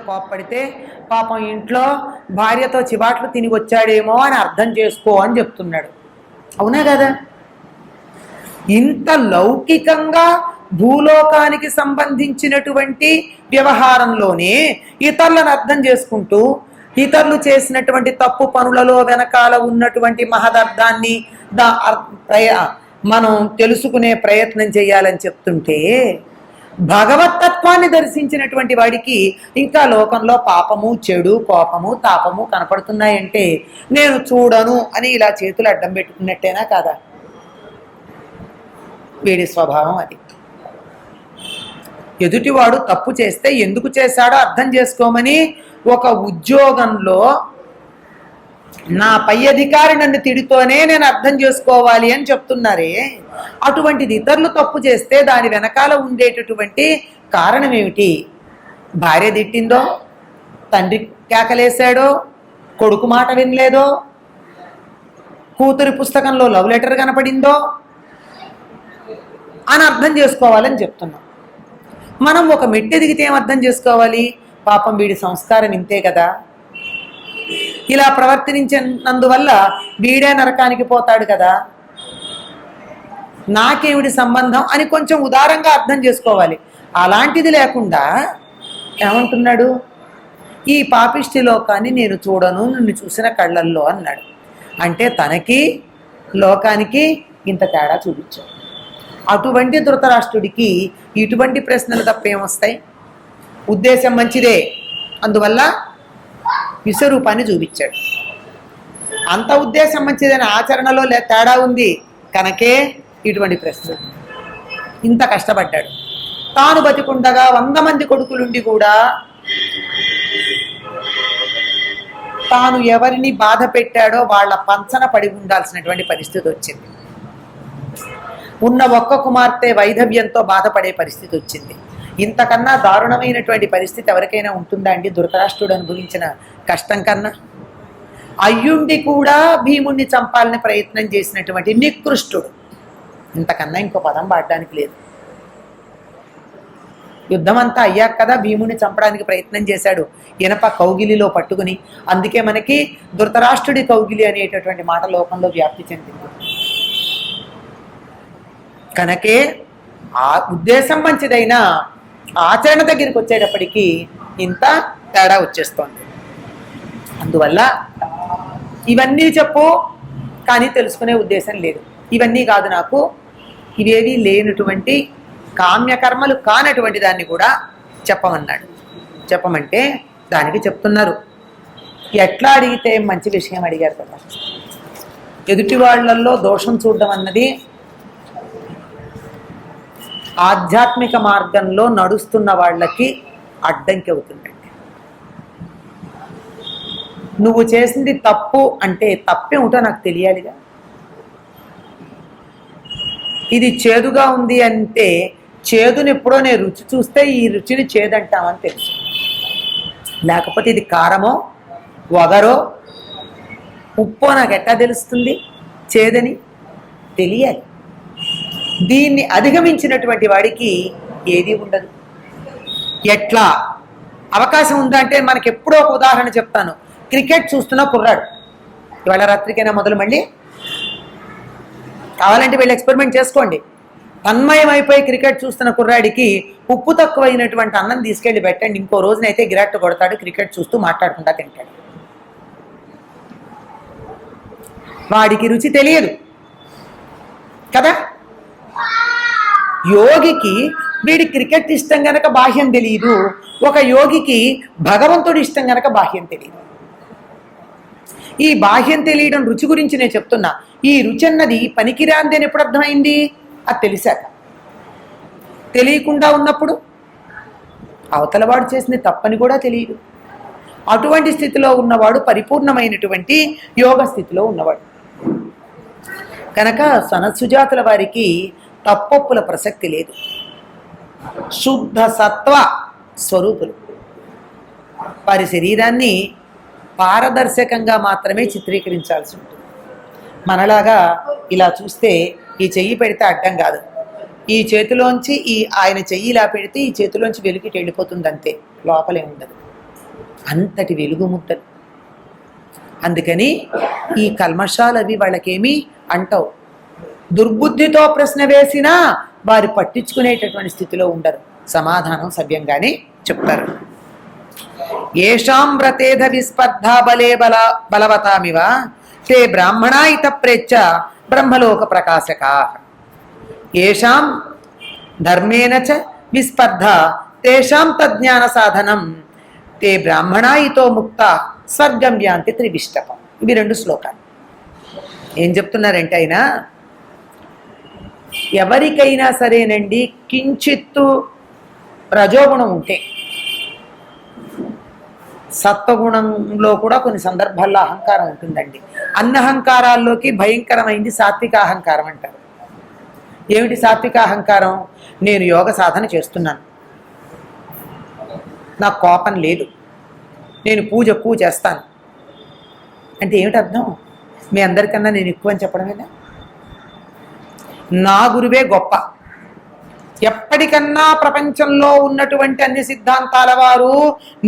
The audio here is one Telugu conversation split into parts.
కోప్పడితే పాపం ఇంట్లో భార్యతో చివాట్లు తిని వచ్చాడేమో అని అర్థం చేసుకో అని చెప్తున్నాడు. అవునా కదా? ఇంత లౌకికంగా భూలోకానికి సంబంధించినటువంటి వ్యవహారంలోనే ఇతరులను అర్థం చేసుకుంటూ ఇతరులు చేసినటువంటి తప్పు పనులలో వెనకాల ఉన్నటువంటి మహదర్థాన్ని మనం తెలుసుకునే ప్రయత్నం చేయాలని చెప్తుంటే భగవతత్వాన్ని దర్శించినటువంటి వాడికి ఇంకా లోకంలో పాపము, చెడు, కోపము, తాపము కనపడుతున్నాయంటే నేను చూడను అని ఇలా చేతులు అడ్డం పెట్టుకున్నట్టేనా కాదా? వీడి స్వభావం అది. ఎదుటివాడు తప్పు చేస్తే ఎందుకు చేశాడో అర్థం చేసుకోమని ఒక ఉద్యోగంలో నా పై అధికారి నన్ను తిడితోనే నేను అర్థం చేసుకోవాలి అని చెప్తున్నారే, అటువంటిది ఇతరులు తప్పు చేస్తే దాని వెనకాల ఉండేటటువంటి కారణం ఏమిటి? భార్య తిట్టిందో, తండ్రి కేకలేశాడో, కొడుకు మాట వినలేదో, కూతురి పుస్తకంలో లవ్ లెటర్ కనపడిందో అని అర్థం చేసుకోవాలని చెప్తున్నాం. మనం ఒక మెట్టు ఎదిగితే ఏం అర్థం చేసుకోవాలి? పాపం వీడి సంస్కారం ఇంతే కదా, ఇలా ప్రవర్తించినందువల్ల వీడే నరకానికి పోతాడు కదా, నాకేమిటి సంబంధం అని కొంచెం ఉదారంగా అర్థం చేసుకోవాలి. అలాంటిది లేకుండా ఏమంటున్నాడు? ఈ పాపిష్టి లోకాన్ని నేను చూడను నిన్ను చూసిన కళ్ళల్లో అన్నాడు. అంటే తనకి లోకానికి ఇంత తేడా చూపించాడు. అటువంటి ధృతరాష్ట్రుడికి ఇటువంటి ప్రశ్నలు తప్పేమొస్తాయి? ఉద్దేశం మంచిదే, అందువల్ల విశ్వరూపాన్ని చూపించాడు. అంత ఉద్దేశం మంచిదని ఆచరణలో తేడా ఉంది కనుకే ఇటువంటి ప్రశ్నలు. ఇంత కష్టపడ్డాడు. తాను బతికుండగా 100 మంది కొడుకులుండి కూడా తాను ఎవరిని బాధ పెట్టాడో వాళ్ళ పంచన పడి ఉండాల్సినటువంటి పరిస్థితి వచ్చింది. ఉన్న ఒక్క కుమార్తె వైధవ్యంతో బాధపడే పరిస్థితి వచ్చింది. ఇంతకన్నా దారుణమైనటువంటి పరిస్థితి ఎవరికైనా ఉంటుందా అండి? ధృతరాష్ట్రుడు అనుభవించిన కష్టం కన్నా. అయ్యుండి కూడా భీముణ్ణి చంపాలని ప్రయత్నం చేసినటువంటి నికృష్టుడు, ఇంతకన్నా ఇంకో పదం వాడడానికి లేదు. యుద్ధం అంతా అయ్యాక కదా భీముణ్ణి చంపడానికి ప్రయత్నం చేశాడు ఇనప కౌగిలిలో పట్టుకుని. అందుకే మనకి ధృతరాష్ట్రుడి కౌగిలి అనేటటువంటి మాట లోకంలో వ్యాప్తి చెందింది. కనుకే ఆ ఉద్దేశం మంచిదైనా ఆచరణ దగ్గరికి వచ్చేటప్పటికీ ఇంత తేడా వచ్చేస్తోంది. అందువల్ల ఇవన్నీ చెప్పు కానీ తెలుసుకునే ఉద్దేశం లేదు. ఇవన్నీ కాదు నాకు, ఇవేవి లేనటువంటి కామ్యకర్మలు కానటువంటి దాన్ని కూడా చెప్పమన్నాడు. చెప్పమంటే దానికి చెప్తున్నారు. ఎట్లా అడిగితే మంచి విషయం అడిగారు కదా. ఎదుటి వాళ్ళల్లో దోషం చూడడం అన్నది ఆధ్యాత్మిక మార్గంలో నడుస్తున్న వాళ్ళకి అడ్డంకి అవుతుందండి. నువ్వు చేసింది తప్పు అంటే తప్పేమిటో నాకు తెలియాలిగా. ఇది చేదుగా ఉంది అంటే చేదుని ఎప్పుడో నేను రుచి చూస్తే ఈ రుచిని చేదంటామని తెలుసు. లేకపోతే ఇది కారమో వగరో ఉప్పో నాకు ఎట్టా తెలుస్తుంది చేదని? తెలియాలి. దీన్ని అధిగమించినటువంటి వాడికి ఏది ఉండదు. ఎట్లా అవకాశం ఉందా అంటే మనకి ఎప్పుడో ఒక ఉదాహరణ చెప్తాను. క్రికెట్ చూస్తున్న కుర్రాడు, ఇవాళ రాత్రికైనా మొదలు మళ్ళీ కావాలంటే వీళ్ళు ఎక్స్పెరిమెంట్ చేసుకోండి. తన్మయమైపోయి క్రికెట్ చూస్తున్న కుర్రాడికి ఉప్పు తక్కువైనటువంటి అన్నం తీసుకెళ్ళి పెట్టండి, ఇంకో రోజునైతే గిరాట్ కొడతాడు, క్రికెట్ చూస్తూ మాట్లాడుకుంటా తింటాడు. వాడికి రుచి తెలియదు కదా. యోగికి వీడి క్రికెట్ ఇష్టం గనక బాహ్యం తెలియదు, ఒక యోగికి భగవంతుడు ఇష్టం గనక బాహ్యం తెలియదు. ఈ బాహ్యం తెలియడం రుచి గురించి నేను చెప్తున్నా. ఈ రుచి అన్నది పనికిరాంది అని ఎప్పుడు అర్థమైంది? అది తెలిసాక. తెలియకుండా ఉన్నప్పుడు అవతలవాడు చేసిన తప్పని కూడా తెలియదు. అటువంటి స్థితిలో ఉన్నవాడు పరిపూర్ణమైనటువంటి యోగ స్థితిలో ఉన్నవాడు. కనుక సనత్సుజాతుల వారికి తప్పొప్పుల ప్రసక్తి లేదు. శుద్ధ సత్వ స్వరూపులు. వారి శరీరాన్ని పారదర్శకంగా మాత్రమే చిత్రీకరించాల్సి ఉంటుంది. మనలాగా ఇలా చూస్తే ఈ చెయ్యి పెడితే అడ్డం కాదు, ఈ చేతిలోంచి ఆయన చెయ్యి ఇలా పెడితే ఈ చేతిలోంచి వెలికి వెళ్ళిపోతుంది అంతే, లోపలే ఉండదు. అంతటి వెలుగు ముద్దలు. అందుకని ఈ కల్మషాలు అవి వాళ్ళకేమీ అంటవు. దుర్బుద్ధితో ప్రశ్న వేసినా వారు పట్టించుకునేటటువంటి స్థితిలో ఉండరు. సమాధానం సవ్యంగానే చెప్తారు. ఏషాం వ్రతేధ విస్పర్ధా బలే బలవతామివ తే బ్రాహ్మణా ఇత ప్రేచ్ఛ బ్రహ్మలోక ప్రకాశకా. ఏషాం ధర్మేణ చ విస్పర్ధ తేషాం తజ్ఞాన సాధనం తే బ్రాహ్మణా ఇతో ముక్త స్వర్గం యాంతి త్రివిష్టకం. ఇవి 2 శ్లోకాలు. ఏం చెప్తున్నారంటే ఆయన, ఎవరికైనా సరేనండి కించిత్తు రజోగుణం ఉంటే, సత్వగుణంలో కూడా కొన్ని సందర్భాల్లో అహంకారం ఉంటుందండి. అన్ని అహంకారాల్లోకి భయంకరమైంది సాత్విక అహంకారం అంటారు. ఏమిటి సాత్విక అహంకారం? నేను యోగ సాధన చేస్తున్నాను, నాకు కోపం లేదు, నేను పూజ ఎక్కువ చేస్తాను అంటే ఏమిటి అర్థం? మీ అందరికన్నా నేను ఎక్కువ అని చెప్పడమేనా? నా గురువే గొప్ప, ఎప్పటికన్నా ప్రపంచంలో ఉన్నటువంటి అన్ని సిద్ధాంతాల వారు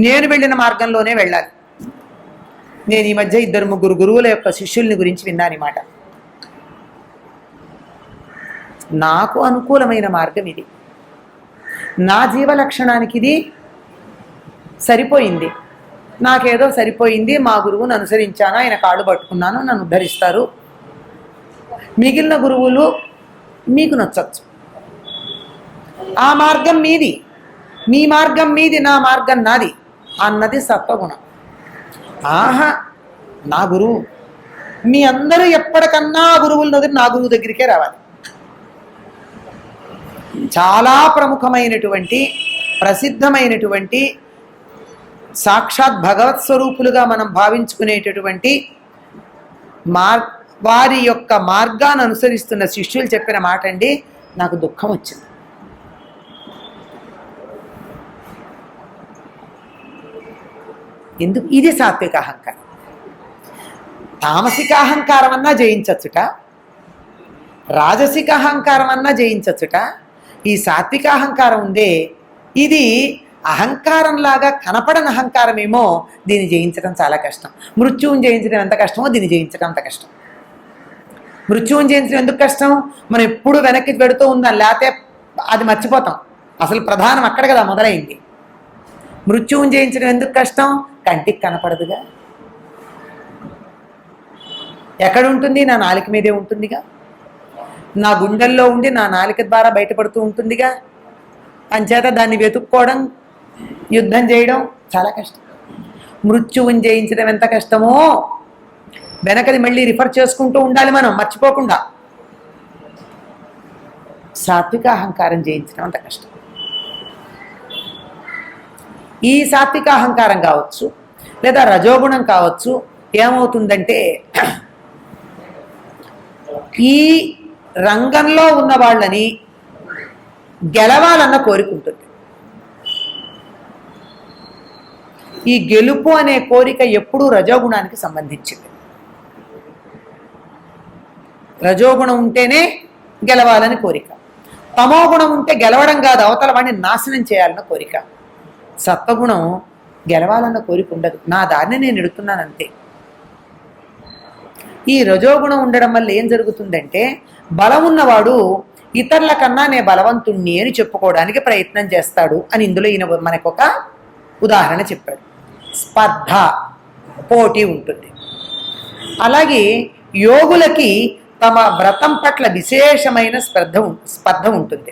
నేను వెళ్ళిన మార్గంలోనే వెళ్ళాలి. నేను ఈ మధ్య 2-3 గురువుల యొక్క శిష్యుల్ని గురించి విన్నాను. మాట నాకు అనుకూలమైన మార్గం ఇది, నా జీవ లక్షణానికి ఇది సరిపోయింది, నాకేదో సరిపోయింది, మా గురువును అనుసరించాను, ఆయన కాళ్ళు పట్టుకున్నాను, నన్ను ఉద్ధరిస్తారు. మిగిలిన గురువులు మీకు నచ్చచ్చు, ఆ మార్గం మీది, మీ మార్గం మీది, నా మార్గం నాది అన్నది సత్వగుణం. ఆహా నా గురువు, మీ అందరూ ఎప్పటికన్నా గురువుల దగ్గర నా గురువు దగ్గరికే రావాలి. చాలా ప్రముఖమైనటువంటి ప్రసిద్ధమైనటువంటి సాక్షాత్ భగవత్ స్వరూపులుగా మనం భావించుకునేటటువంటి వారి యొక్క మార్గాన్ని అనుసరిస్తున్న శిష్యులు చెప్పిన మాట అండి, నాకు దుఃఖం వచ్చింది. ఎందుకు? ఇది సాత్విక అహంకారం. తామసిక అహంకారం అన్నా జయించచ్చుట, రాజసిక అహంకారం అన్నా జయించచ్చుట. ఈ సాత్విక అహంకారం ఉందే, ఇది అహంకారంలాగా కనపడని అహంకారమేమో, దీన్ని జయించడం చాలా కష్టం. మృత్యువుని జయించడం ఎంత కష్టమో దీన్ని జయించడం అంత కష్టం. మృత్యువుని జయించడం ఎందుకు కష్టం? మనం ఎప్పుడు వెనక్కి పెడుతూ ఉందాం, లేకపోతే అది మర్చిపోతాం. అసలు ప్రధానం అక్కడ కదా మొదలైంది. మృత్యువుని జయించడం ఎందుకు కష్టం? కంటికి కనపడదుగా. ఎక్కడ ఉంటుంది? నా నాలుక మీదే ఉంటుందిగా, నా గుండెల్లో ఉండి నా నాలుక ద్వారా బయటపడుతూ ఉంటుందిగా. అంచేత దాన్ని వెతుక్కోవడం, యుద్ధం చేయడం చాలా కష్టం. మృత్యువుని జయించడం ఎంత కష్టమో వెనకది మళ్ళీ రిఫర్ చేసుకుంటూ ఉండాలి మనం, మర్చిపోకుండా. సాత్విక అహంకారం జయించడం అంత కష్టం. ఈ సాత్విక అహంకారం కావచ్చు, లేదా రజోగుణం కావచ్చు, ఏమవుతుందంటే ఈ రంగంలో ఉన్న వాళ్ళని గెలవాలన్న కోరిక ఉంటుంది. ఈ గెలుపు అనే కోరిక ఎప్పుడూ రజోగుణానికి సంబంధించింది. రజోగుణం ఉంటేనే గెలవాలని కోరిక, తమోగుణం ఉంటే గెలవడం కాదు, అవతల వాడిని నాశనం చేయాలన్న కోరిక. సత్వగుణం గెలవాలన్న కోరిక ఉండదు, నా దారిని నేను ఎడుతున్నానంతే. ఈ రజోగుణం ఉండడం వల్ల ఏం జరుగుతుందంటే, బలం ఉన్నవాడు ఇతరుల కన్నా నే బలవంతుణ్ణి అని చెప్పుకోవడానికి ప్రయత్నం చేస్తాడు అని ఇందులో ఈయన మనకు ఒక ఉదాహరణ చెప్పాడు. స్పర్ధ, పోటీ ఉంటుంది. అలాగే యోగులకి తమ వ్రతం పట్ల విశేషమైన స్పర్ధ ఉంటుంది.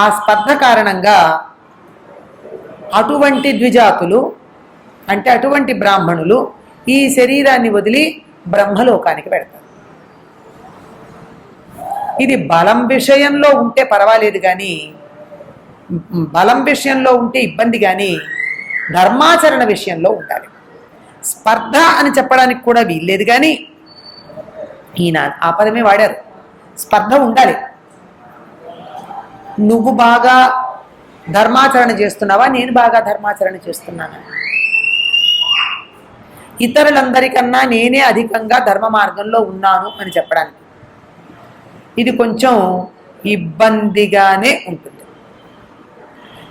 ఆ స్పర్ధ కారణంగా అటువంటి ద్విజాతులు అంటే అటువంటి బ్రాహ్మణులు ఈ శరీరాన్ని వదిలి బ్రహ్మలోకానికి వెళ్తారు. ఇది బలం విషయంలో ఉంటే పర్వాలేదు, కానీ బలం విషయంలో ఉంటే ఇబ్బంది, కానీ ధర్మాచరణ విషయంలో ఉండాలి. స్పర్ధ అని చెప్పడానికి కూడా వీల్లేదు, కానీ ఈయన ఆ పదమే వాడారు. స్పర్ధ ఉండాలి. నువ్వు బాగా ధర్మాచరణ చేస్తున్నావా, నేను బాగా ధర్మాచరణ చేస్తున్నాను, ఇతరులందరికన్నా నేనే అధికంగా ధర్మ మార్గంలో ఉన్నాను అని చెప్పడానికి ఇది కొంచెం ఇబ్బందిగానే ఉంటుంది.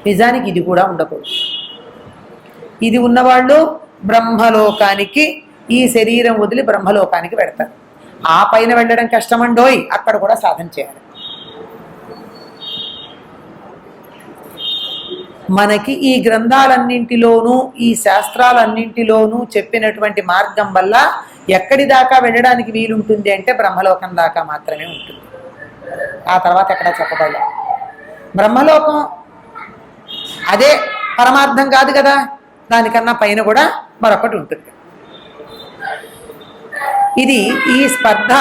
నిజానికి ఇది కూడా ఉండకూడదు. ఇది ఉన్నవాళ్ళు బ్రహ్మలోకానికి ఈ శరీరం వదిలి బ్రహ్మలోకానికి వెడతారు. ఆ పైన వెళ్ళడం కష్టమండోయ్, అక్కడ కూడా సాధన చేయాలి. మనకి ఈ గ్రంథాలన్నింటిలోనూ ఈ శాస్త్రాలన్నింటిలోనూ చెప్పినటువంటి మార్గం వల్ల ఎక్కడి దాకా వెళ్ళడానికి వీలుంటుంది అంటే బ్రహ్మలోకం దాకా మాత్రమే ఉంటుంది. ఆ తర్వాత ఎక్కడ చెప్పబడలే. బ్రహ్మలోకం అదే పరమార్థం కాదు కదా, దానికన్నా పైన కూడా మరొకటి ఉంటుంది. ఇది ఈ స్పర్ధ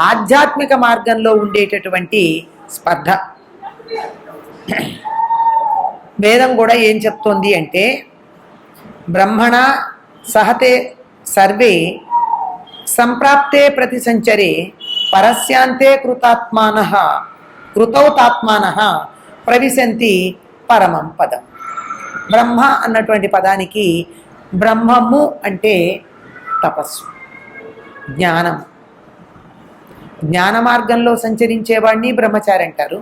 ఆధ్యాత్మిక మార్గంలో ఉండేటటువంటి స్పర్ధ. వేదం కూడా ఏం చెప్తోంది అంటే బ్రహ్మణ సహతే సర్వే సంప్రాప్తే ప్రతి సంచరే పరస్యాంతే కృతౌతాత్మానః ప్రవిశంతి పరమం పదం. బ్రహ్మ అన్నటువంటి పదానికి బ్రహ్మము అంటే తపస్సు, జ్ఞానం. జ్ఞాన మార్గంలో సంచరించేవాడిని బ్రహ్మచారి అంటారు.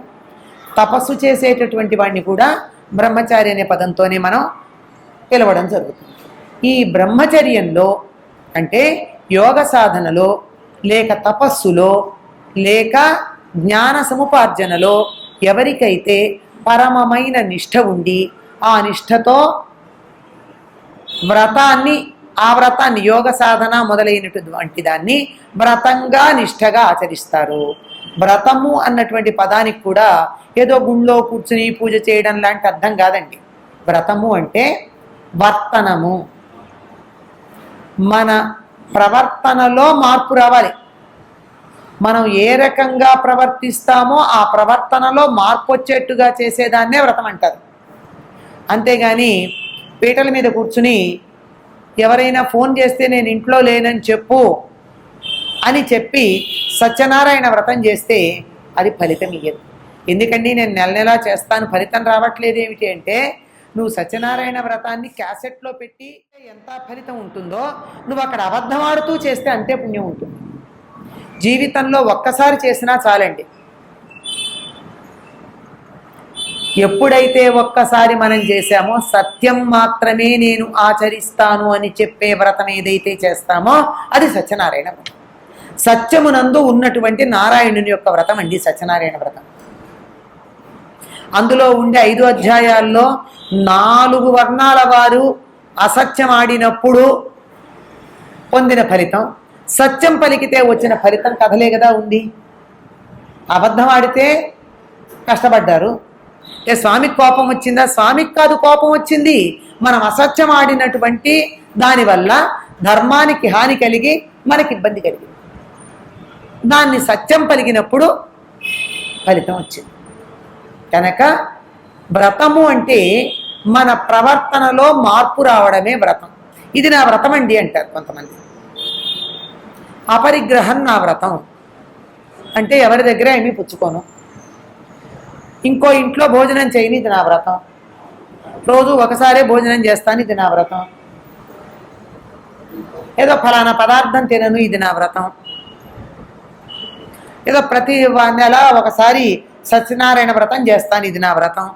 తపస్సు చేసేటటువంటి వాడిని కూడా బ్రహ్మచారి అనే పదంతోనే మనం పిలవడం జరుగుతుంది. ఈ బ్రహ్మచర్యంలో అంటే యోగ సాధనలో లేక తపస్సులో లేక జ్ఞాన సముపార్జనలో ఎవరికైతే పరమమైన నిష్ఠ ఉండి ఆ నిష్ఠతో ఆ వ్రతాన్ని యోగ సాధన మొదలైనటువంటి దాన్ని వ్రతంగా నిష్ఠగా ఆచరిస్తారు. వ్రతము అన్నటువంటి పదానికి కూడా ఏదో గుళ్ళో కూర్చుని పూజ చేయడం లాంటి అర్థం కాదండి. వ్రతము అంటే వర్తనము, మన ప్రవర్తనలో మార్పు రావాలి. మనం ఏ రకంగా ప్రవర్తిస్తామో ఆ ప్రవర్తనలో మార్పు వచ్చేట్టుగా చేసేదాన్నే వ్రతం అంటారు. అంతేగాని పీటల మీద కూర్చుని ఎవరైనా ఫోన్ చేస్తే నేను ఇంట్లో లేనని చెప్పు అని చెప్పి సత్యనారాయణ వ్రతం చేస్తే అది ఫలితం ఇయ్యదు. ఎందుకండి నేను నెల నెలా చేస్తాను ఫలితం రావట్లేదు ఏమిటి అంటే, నువ్వు సత్యనారాయణ వ్రతాన్ని క్యాసెట్లో పెట్టి ఎంత ఫలితం ఉంటుందో నువ్వు అక్కడ అబద్ధం ఆడుతూ చేస్తే అంతే పుణ్యం ఉంటుంది. జీవితంలో ఒక్కసారి చేసినా చాలండి. ఎప్పుడైతే ఒక్కసారి మనం చేశామో సత్యం మాత్రమే నేను ఆచరిస్తాను అని చెప్పే వ్రతం ఏదైతే చేస్తామో అది సత్యనారాయణ వ్రతం. సత్యమునందు ఉన్నటువంటి నారాయణుని యొక్క వ్రతం అండి సత్యనారాయణ వ్రతం. అందులో ఉండే 5 అధ్యాయాల్లో 4 వర్ణాల వారు అసత్యం ఆడినప్పుడు పొందిన ఫలితం, సత్యం పలికితే వచ్చిన ఫలితం కథలే కదా ఉంది. అబద్ధం ఆడితే కష్టపడ్డారు. స్వామికి కోపం వచ్చిందా? స్వామికి కాదు కోపం వచ్చింది, మనం అసత్యం ఆడినటువంటి దానివల్ల ధర్మానికి హాని కలిగి మనకి ఇబ్బంది కలిగింది. దాన్ని సత్యం పలికినప్పుడు ఫలితం వచ్చింది. కనుక వ్రతము అంటే మన ప్రవర్తనలో మార్పు రావడమే వ్రతం. ఇది నా వ్రతం అండి అంటారు కొంతమంది. అపరిగ్రహం నా వ్రతం అంటే ఎవరి దగ్గర ఏమీ పుచ్చుకోను, ఇంకో ఇంట్లో భోజనం చేయని ఇది నా వ్రతం, రోజు ఒకసారే భోజనం చేస్తాను ఇది నా వ్రతం, ఏదో ఫలానా పదార్థం తినను ఇది నా వ్రతం, ఏదో ప్రతి నెల ఒకసారి సత్యనారాయణ వ్రతం చేస్తాను ఇది నా వ్రతం.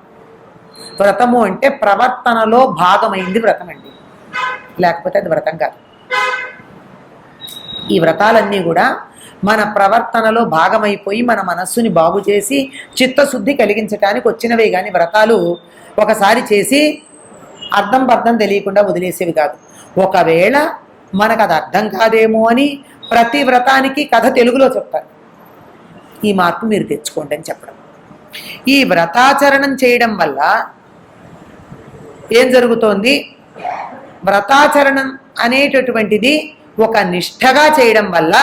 వ్రతము అంటే ప్రవర్తనలో భాగమైంది వ్రతం అండి, లేకపోతే అది వ్రతం కాదు. ఈ వ్రతాలన్నీ కూడా మన ప్రవర్తనలో భాగమైపోయి మన మనస్సుని బాగు చేసి చిత్తశుద్ధి కలిగించడానికి వచ్చినవే కానీ వ్రతాలు ఒకసారి చేసి అర్థం తెలియకుండా వదిలేసేవి కాదు. ఒకవేళ మనకు అది అర్థం కాదేమో అని ప్రతి వ్రతానికి కథ తెలుగులో చెప్తారు. ఈ మార్పు మీరు తెచ్చుకోండి అని చెప్పడం. ఈ వ్రతాచరణం చేయడం వల్ల ఏం జరుగుతోంది? వ్రతాచరణం అనేటటువంటిది ఒక నిష్ఠగా చేయడం వల్ల,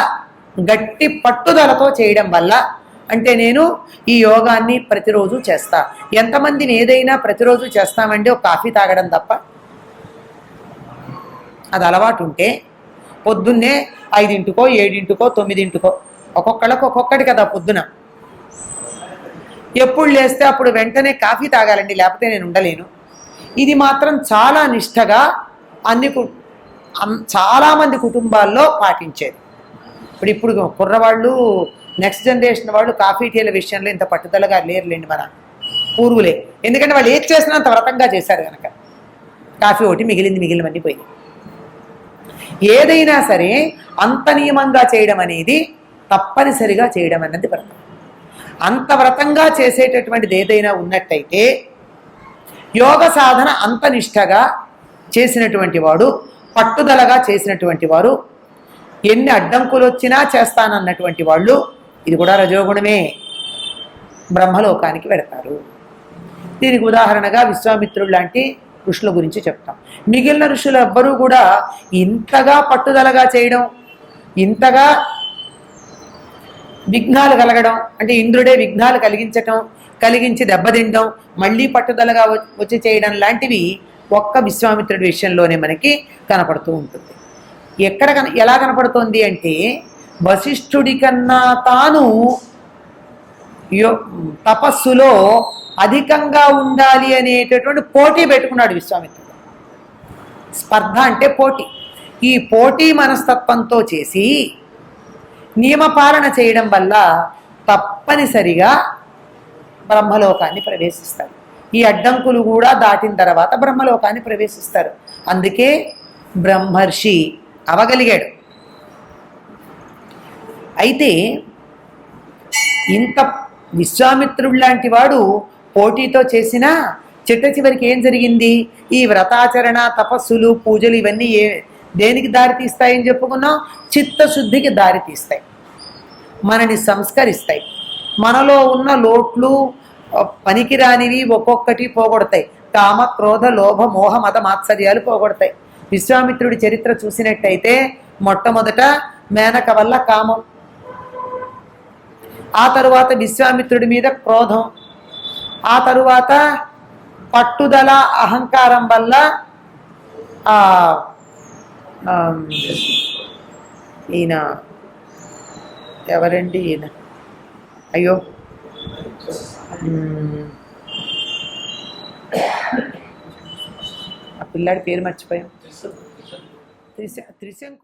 గట్టి పట్టుదలతో చేయడం వల్ల, అంటే నేను ఈ యోగాన్ని ప్రతిరోజు చేస్తా. ఎంతమందిని ఏదైనా ప్రతిరోజు చేస్తామంటే ఒక కాఫీ తాగడం తప్ప. అది అలవాటు ఉంటే పొద్దున్నే 5ంటికో 7ంటికో 9ంటికో ఒక్కొక్కళ్ళకు ఒక్కొక్కటి కదా పొద్దున. ఎప్పుడు లేస్తే అప్పుడు వెంటనే కాఫీ తాగాలండి, లేకపోతే నేను ఉండలేను. ఇది మాత్రం చాలా నిష్ఠగా చాలామంది కుటుంబాల్లో పాటించేది. ఇప్పుడు కుర్రవాళ్ళు నెక్స్ట్ జనరేషన్ వాళ్ళు కాఫీ టీల విషయంలో ఇంత పట్టుదలగా లేరులేండి మన పూర్వులే. ఎందుకంటే వాళ్ళు ఏది చేసినా అంత వ్రతంగా చేశారు కనుక. కాఫీ ఒకటి మిగిలినవన్నీ పోయింది. ఏదైనా సరే అంత నియమంగా చేయడం అనేది తప్పనిసరిగా చేయడం అన్నది వ్రతం. అంత వ్రతంగా చేసేటటువంటిది ఏదైనా ఉన్నట్టయితే యోగ సాధన అంత నిష్టగా చేసినటువంటి వాడు, పట్టుదలగా చేసినటువంటి వారు, ఎన్ని అడ్డంకులు వచ్చినా చేస్తానన్నటువంటి వాళ్ళు, ఇది కూడా రజోగుణమే, బ్రహ్మలోకానికి వెడతారు. దీనికి ఉదాహరణగా విశ్వామిత్రుడు లాంటి ఋషుల గురించి చెప్తాం. మిగిలిన ఋషులు ఎవ్వరూ కూడా ఇంతగా పట్టుదలగా చేయడం, ఇంతగా విఘ్నాలు కలగడం, అంటే ఇంద్రుడే విఘ్నాలు కలిగించి దెబ్బతిండడం, మళ్ళీ పట్టుదలగా వచ్చి చేయడం లాంటివి ఒక్క విశ్వామిత్రుడి విషయంలోనే మనకి కనపడుతూ ఉంటుంది. ఎలా కనపడుతోంది అంటే వశిష్ఠుడి కన్నా తాను తపస్సులో అధికంగా ఉండాలి అనేటటువంటి పోటీ పెట్టుకున్నాడు విశ్వామిత్రుడు. స్పర్ధ అంటే పోటీ. ఈ పోటీ మనస్తత్వంతో చేసి నియమపాలన చేయడం వల్ల తప్పనిసరిగా బ్రహ్మలోకాన్ని ప్రవేశిస్తారు. ఈ అడ్డంకులు కూడా దాటిన తర్వాత బ్రహ్మలోకాన్ని ప్రవేశిస్తారు. అందుకే బ్రహ్మర్షి అవగలిగాడు. అయితే ఇంత విశ్వామిత్రుడు లాంటి వాడు పోటీతో చేసినా చిట్ట చివరికి ఏం జరిగింది? ఈ వ్రతాచరణ, తపస్సులు, పూజలు ఇవన్నీ దేనికి దారి తీస్తాయని చెప్పుకున్నాం? చిత్తశుద్ధికి దారి తీస్తాయి, మనని సంస్కరిస్తాయి, మనలో ఉన్న లోట్లు పనికిరానివి ఒక్కొక్కటి పోగొడతాయి. కామ, క్రోధ, లోభ, మోహ, మత, మాత్సర్యాలు పోగొడతాయి. విశ్వామిత్రుడి చరిత్ర చూసినట్టయితే మొట్టమొదట మేనక వల్ల కామం, ఆ తరువాత విశ్వామిత్రుడి మీద క్రోధం, ఆ తరువాత పట్టుదల, అహంకారం వల్ల ఈయన ఎవరండి ఈయన, అయ్యో ఆ పిల్లాడి పేరు మర్చిపోయాం, త్రిశంకు.